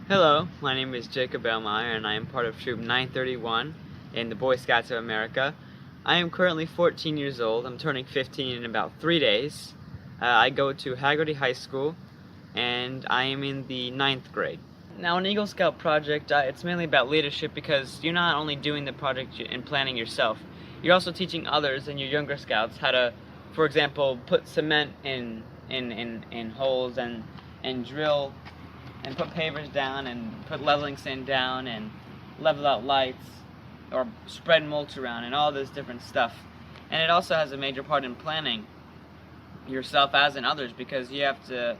Hello, my name is Jacob Ellmyer and I am part of Troop 931 in the Boy Scouts of America. I am currently 14 years old. I'm turning 15 in about 3 days. I go to Haggerty High School and I am in the 9th grade. Now, an Eagle Scout project, it's mainly about leadership because you're not only doing the project and planning yourself, you're also teaching others and your younger scouts how to, for example, put cement in holes and drill and put pavers down and put leveling sand down and level out lights or spread mulch around and all this different stuff. And it also has a major part in planning yourself as in others, because you have to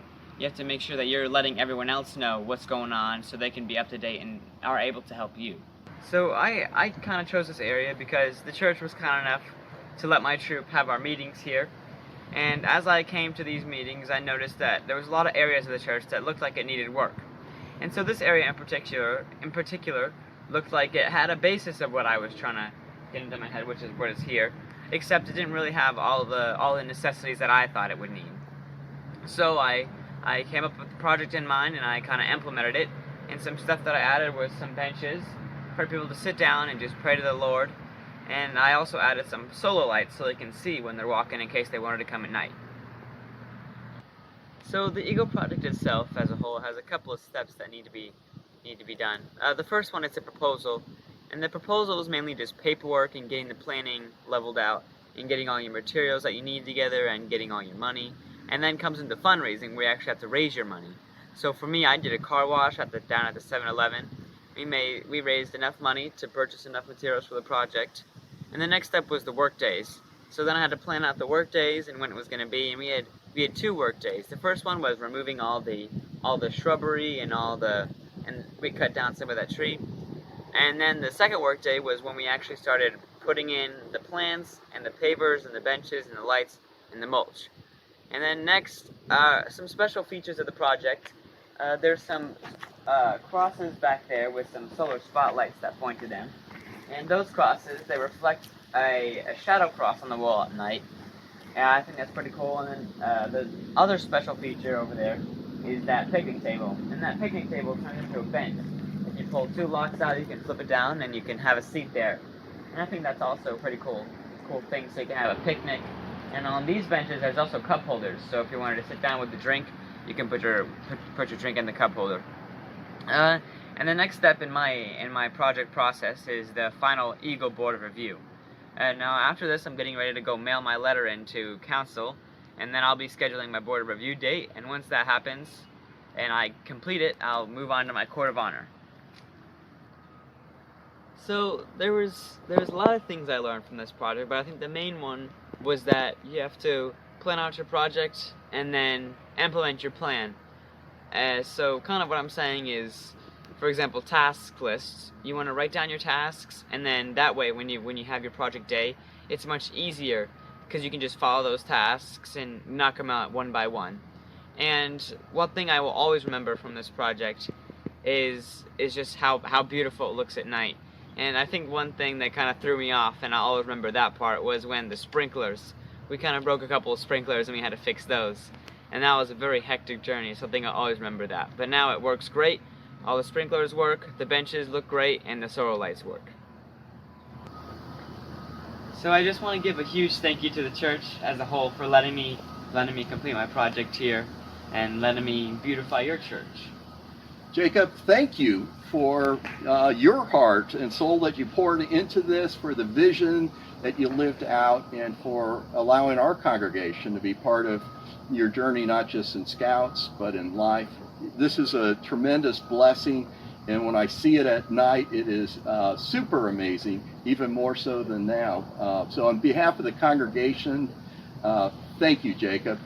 make sure that you're letting everyone else know what's going on so they can be up to date and are able to help you. So I kind of chose this area because the church was kind enough to let my troop have our meetings here. And as I came to these meetings, I noticed that there was a lot of areas of the church that looked like it needed work. And so this area in particular looked like it had a basis of what I was trying to get into my head, which is what is here, except it didn't really have all the necessities that I thought it would need. So I came up with the project in mind and I kind of implemented it. And some stuff that I added was some benches for people to sit down and just pray to the Lord. And I also added some solar lights so they can see when they're walking in case they wanted to come at night. So the Eagle project itself as a whole has a couple of steps that need to be done. The first one is a proposal, and the proposal is mainly just paperwork and getting the planning leveled out and getting all your materials that you need together and getting all your money. And then comes into fundraising, where you actually have to raise your money. So for me, I did a car wash down at the 7-Eleven. We raised enough money to purchase enough materials for the project. And the next step was the work days. So then I had to plan out the work days and when it was going to be, and we had 2 work days. The first one was removing all the shrubbery and and we cut down some of that tree. And then the second work day was when we actually started putting in the plants and the pavers and the benches and the lights and the mulch. And then next, some special features of the project. There's some crosses back there with some solar spotlights that point to them. And those crosses, they reflect a shadow cross on the wall at night. And I think that's pretty cool. And then the other special feature over there is that picnic table. And that picnic table turns into a bench. If you pull 2 locks out, you can flip it down and you can have a seat there. And I think that's also a pretty cool thing, so you can have a picnic. And on these benches, there's also cup holders. So if you wanted to sit down with a drink, you can put your drink in the cup holder. And the next step in my project process is the final Eagle Board of Review. Now after this, I'm getting ready to go mail my letter into council, and then I'll be scheduling my Board of Review date. And once that happens, and I complete it, I'll move on to my Court of Honor. So there's a lot of things I learned from this project, but I think the main one was that you have to plan out your project and then implement your plan. So kind of what I'm saying is, for example, task lists. You want to write down your tasks, and then that way when you have your project day, it's much easier because you can just follow those tasks and knock them out one by one. And one thing I will always remember from this project is just how beautiful it looks at night. And I think one thing that kind of threw me off, and I'll always remember that part, was when the sprinklers, we kind of broke a couple of sprinklers and we had to fix those. And that was a very hectic journey, so I think I'll always remember that. But now it works great. All the sprinklers work, the benches look great, and the solar lights work. So I just want to give a huge thank you to the church as a whole for letting me complete my project here and letting me beautify your church. Jacob, thank you for your heart and soul that you poured into this, for the vision that you lived out, and for allowing our congregation to be part of your journey, not just in Scouts, but in life. This is a tremendous blessing, and when I see it at night, it is super amazing, even more so than now. So on behalf of the congregation, thank you, Jacob.